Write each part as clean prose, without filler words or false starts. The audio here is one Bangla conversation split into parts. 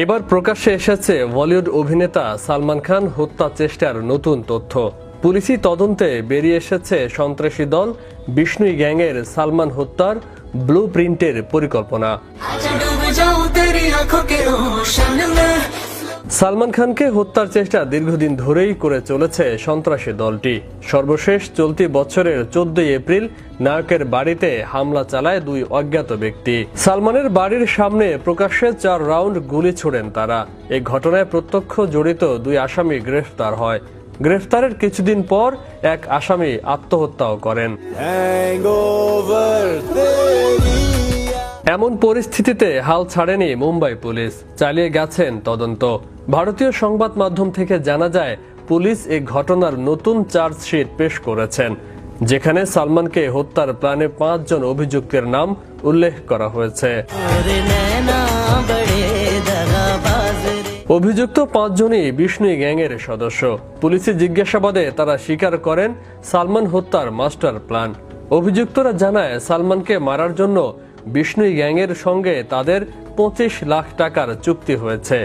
এবার প্রকাশ্যে এসেছে বলিউড অভিনেতা সালমান খান হত্যা চেষ্টার নতুন তথ্য। পুলিশি তদন্তে বেরিয়ে এসেছে সন্ত্রাসী দল বিষ্ণুই গ্যাংয়ের সালমান হত্যার ব্লু প্রিন্টের পরিকল্পনা। সালমান খানকে হত্যার চেষ্টা দীর্ঘদিন ধরেই করে চলেছে সন্ত্রাসী দলটি। সর্বশেষ চলতি বছরের 14 এপ্রিল নায়কের বাড়িতে হামলা চালায় দুই অজ্ঞাত ব্যক্তি। সালমানের বাড়ির সামনে প্রকাশ্যে 4 রাউন্ড গুলি ছোড়েন তারা। এই ঘটনায় প্রত্যক্ষ জড়িত দুই আসামি গ্রেফতার হয়। গ্রেফতারের কিছুদিন পর এক আসামি আত্মহত্যাও করেন। এমন পরিস্থিতিতে হাল ছাড়েনি মুম্বাই পুলিশ, চালিয়ে গেছেন তদন্ত। ভারতীয় সংবাদ মাধ্যম থেকে জানা যায়, পুলিশ এই ঘটনার নতুন চার্জশিট পেশ করেছেন, যেখানে সালমানকে হত্যার প্ল্যানে 5 জন অভিযুক্তের নাম উল্লেখ করা হয়েছে। অভিযুক্ত 5 জনই বিষ্ণুই গ্যাংয়ের সদস্য। পুলিশি জিজ্ঞাসাবাদে তারা স্বীকার করেন সালমান হত্যার মাস্টার প্ল্যান। অভিযুক্তরা জানায়, সালমানকে মারার জন্য বিষ্ণুই গ্যাংয়ের সঙ্গে তাদের 25 লাখ টাকার চুক্তি হয়েছে।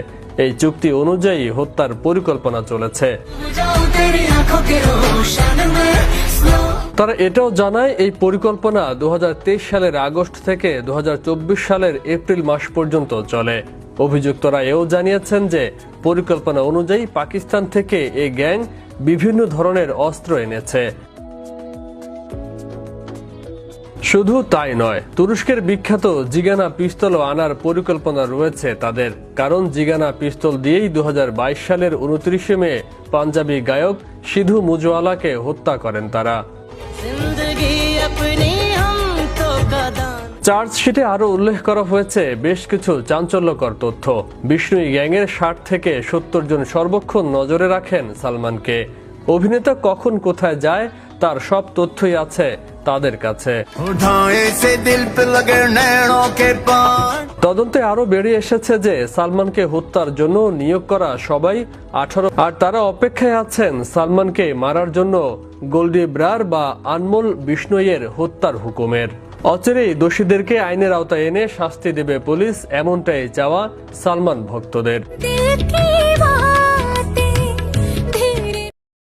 এই চুক্তি অনুযায়ী হত্যার পরিকল্পনা চলেছে। তারা এটাও জানায়, এই পরিকল্পনা 2023 সালের আগস্ট থেকে 2024 সালের এপ্রিল মাস পর্যন্ত চলে। অভিযুক্তরা এও জানিয়েছেন যে পরিকল্পনা অনুযায়ী পাকিস্তান থেকে এই গ্যাং বিভিন্ন ধরনের অস্ত্র এনেছে। শুধু তাই নয়, তুরস্কের বিখ্যাত জিগানা পিস্তলও আনার পরিকল্পনা রয়েছে তাদের। কারণ জিগানা পিস্তল দিয়েই 2022 সালের 29 মে পাঞ্জাবি গায়ক সিধু মুজওয়ালাকে হত্যা করেন তারা। চার্জশিটে আরো উল্লেখ করা হয়েছে বেশ কিছু চাঞ্চল্যকর তথ্য। বিষ্ণুই গ্যাংয়ের 60 থেকে 70 জন সর্বক্ষণ নজরে রাখেন সালমানকে। অভিনেতা কখন কোথায় যায় তার সব তথ্যই আছে তাদের কাছে। তদন্তে আরো বেরিয়ে এসেছে যে সালমানকে হত্যার জন্য নিয়োগ করা সবাই 18, আর তারা অপেক্ষায় আছেন সালমানকে মারার জন্য গোল্ডি ব্রার বা আনমোল বিষ্ণুইয়ের হত্যার হুকুমের। অচিরেই দোষীদেরকে আইনের আওতায় এনে শাস্তি দেবে পুলিশ, এমনটাই চাওয়া সালমান ভক্তদের।